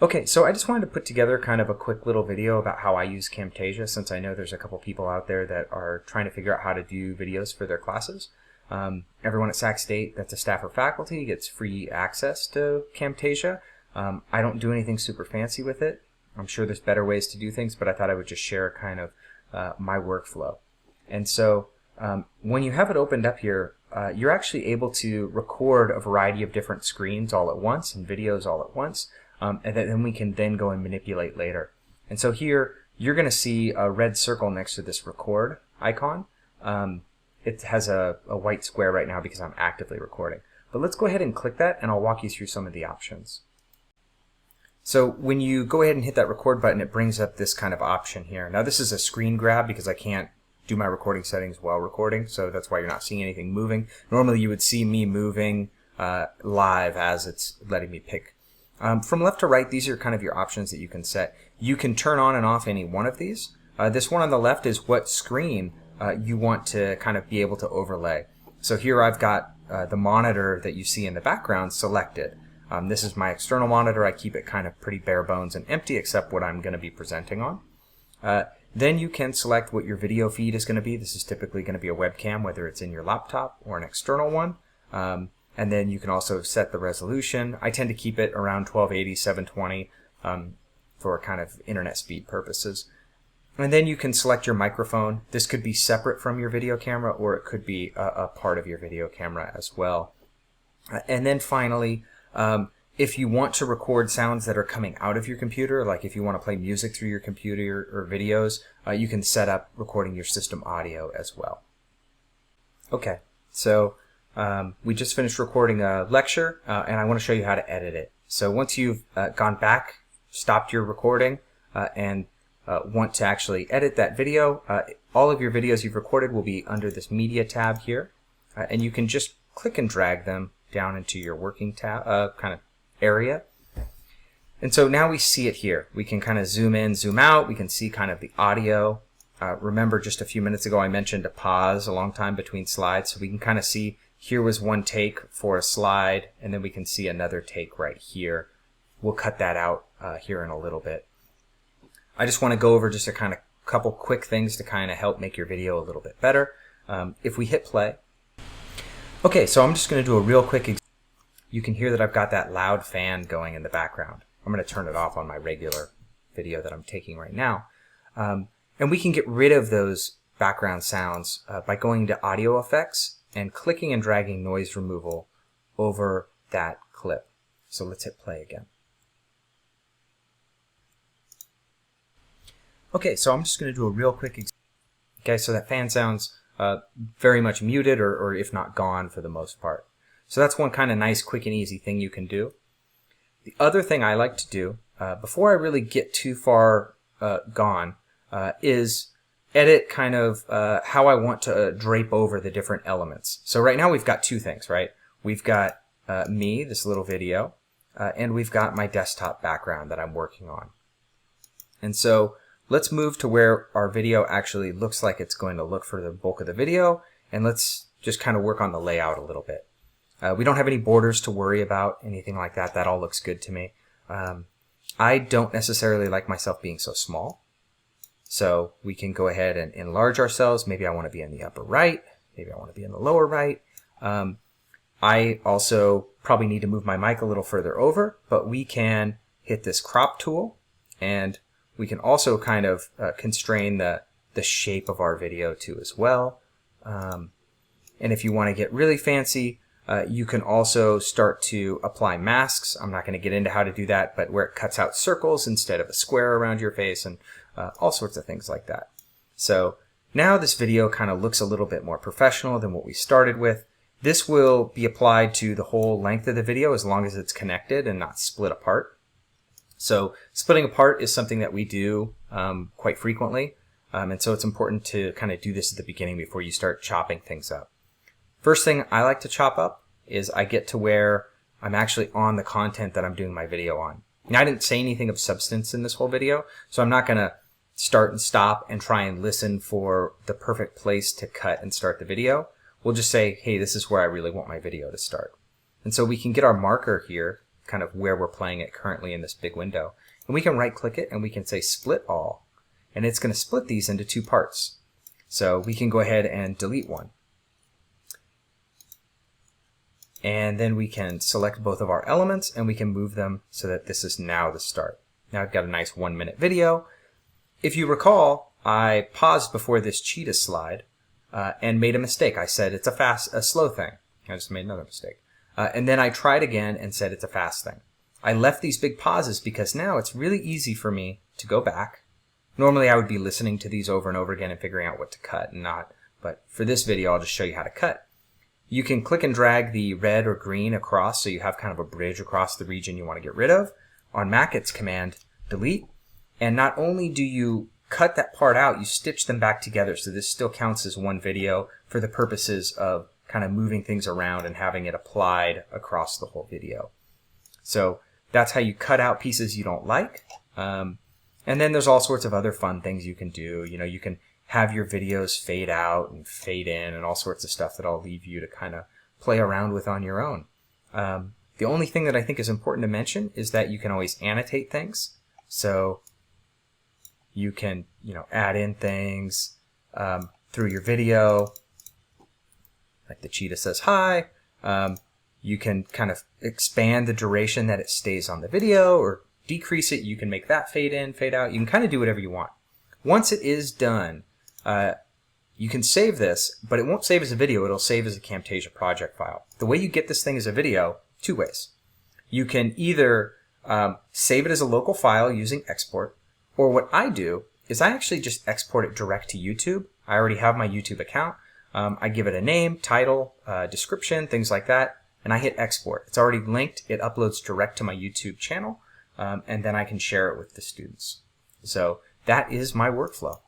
Okay, so I just wanted to put together kind of a quick little video about how I use Camtasia, since I know there's a couple people out there that are trying to figure out how to do videos for their classes. Everyone at Sac State that's a staff or faculty gets free access to Camtasia. I don't do anything super fancy with it. I'm sure there's better ways to do things, but I thought I would just share kind of my workflow. And so when you have it opened up here, you're actually able to record a variety of different screens all at once and videos all at once. And then we can then go and manipulate later. And so here you're going to see a red circle next to this record icon. It has a white square right now because I'm actively recording. But let's go ahead and click that and I'll walk you through some of the options. So when you go ahead and hit that record button, it brings up this kind of option here. Now this is a screen grab because I can't do my recording settings while recording, so that's why you're not seeing anything moving. Normally you would see me moving live as it's letting me pick. From left to right, these are kind of your options that you can set. You can turn on and off any one of these. This one on the left is what screen you want to kind of be able to overlay. So here I've got the monitor that you see in the background selected. This is my external monitor. I keep it kind of pretty bare bones and empty except what I'm going to be presenting on. Then you can select what your video feed is going to be. This is typically going to be a webcam, whether it's in your laptop or an external one. And then you can also set the resolution. I tend to keep it around 1280, 720 for kind of internet speed purposes. And then you can select your microphone. This could be separate from your video camera or it could be a part of your video camera as well. And then finally, if you want to record sounds that are coming out of your computer, like if you want to play music through your computer or videos, you can set up recording your system audio as well. Okay, so we just finished recording a lecture, and I want to show you how to edit it. So once you've gone back, stopped your recording, and want to actually edit that video, all of your videos you've recorded will be under this Media tab here, and you can just click and drag them down into your working tab kind of area. And so now we see it here. We can kind of zoom in, zoom out. We can see kind of the audio. Remember just a few minutes ago I mentioned a pause a long time between slides, so we can kind of see here was one take for a slide, and then we can see another take right here. We'll cut that out here in a little bit. I just want to go over just a kind of couple quick things to kind of help make your video a little bit better. If we hit play. Okay, so I'm just going to do a real quick example. You can hear that I've got that loud fan going in the background. I'm going to turn it off on my regular video that I'm taking right now. And we can get rid of those background sounds by going to audio effects and clicking and dragging noise removal over that clip. So let's hit play again. Okay, so I'm just going to do a real quick example. Okay, so that fan sounds very much muted or if not gone for the most part. So that's one kind of nice, quick and easy thing you can do. The other thing I like to do, before I really get too far gone, is edit kind of how I want to drape over the different elements. So right now we've got two things, right? We've got me, this little video, and we've got my desktop background that I'm working on. And so let's move to where our video actually looks like it's going to look for the bulk of the video, and let's just kind of work on the layout a little bit. We don't have any borders to worry about, anything like that. That all looks good to me. I don't necessarily like myself being so small. So we can go ahead and enlarge ourselves. Maybe I want to be in the upper right. Maybe I want to be in the lower right. I also probably need to move my mic a little further over, but we can hit this crop tool, and we can also kind of constrain the shape of our video too as well. And if you want to get really fancy, you can also start to apply masks. I'm not going to get into how to do that, but where it cuts out circles instead of a square around your face and all sorts of things like that. So now this video kind of looks a little bit more professional than what we started with. This will be applied to the whole length of the video as long as it's connected and not split apart. So splitting apart is something that we do quite frequently. And so it's important to kind of do this at the beginning before you start chopping things up. First thing I like to chop up is I get to where I'm actually on the content that I'm doing my video on. Now, I didn't say anything of substance in this whole video, so I'm not going to start and stop and try and listen for the perfect place to cut and start the video. We'll just say, hey, this is where I really want my video to start. And so we can get our marker here kind of where we're playing it currently in this big window. And we can right click it and we can say split all, and it's going to split these into two parts. So we can go ahead and delete one. And then we can select both of our elements and we can move them so that this is now the start. Now I've got a nice 1-minute video. If you recall, I paused before this cheetah slide and made a mistake. I said it's a slow thing. I just made another mistake. And then I tried again and said it's a fast thing. I left these big pauses because now it's really easy for me to go back. Normally I would be listening to these over and over again and figuring out what to cut and not, but for this video I'll just show you how to cut. You can click and drag the red or green across so you have kind of a bridge across the region you want to get rid of. On Mac it's Command Delete, and not only do you cut that part out, you stitch them back together, so this still counts as one video for the purposes of kind of moving things around and having it applied across the whole video. So that's how you cut out pieces you don't like. And then there's all sorts of other fun things you can do. You know, you can have your videos fade out and fade in and all sorts of stuff that I'll leave you to kind of play around with on your own. The only thing that I think is important to mention is that you can always annotate things. So you can, add in things through your video. Like the cheetah says hi. You can kind of expand the duration that it stays on the video or decrease it. You can make that fade in, fade out. You can kind of do whatever you want. Once it is done, you can save this, but it won't save as a video. It'll save as a Camtasia project file. The way you get this thing as a video, two ways. You can either save it as a local file using export, or what I do is I actually just export it direct to YouTube. I already have my YouTube account. I give it a name, title, description, things like that, and I hit export. It's already linked. It uploads direct to my YouTube channel, and then I can share it with the students. So that is my workflow.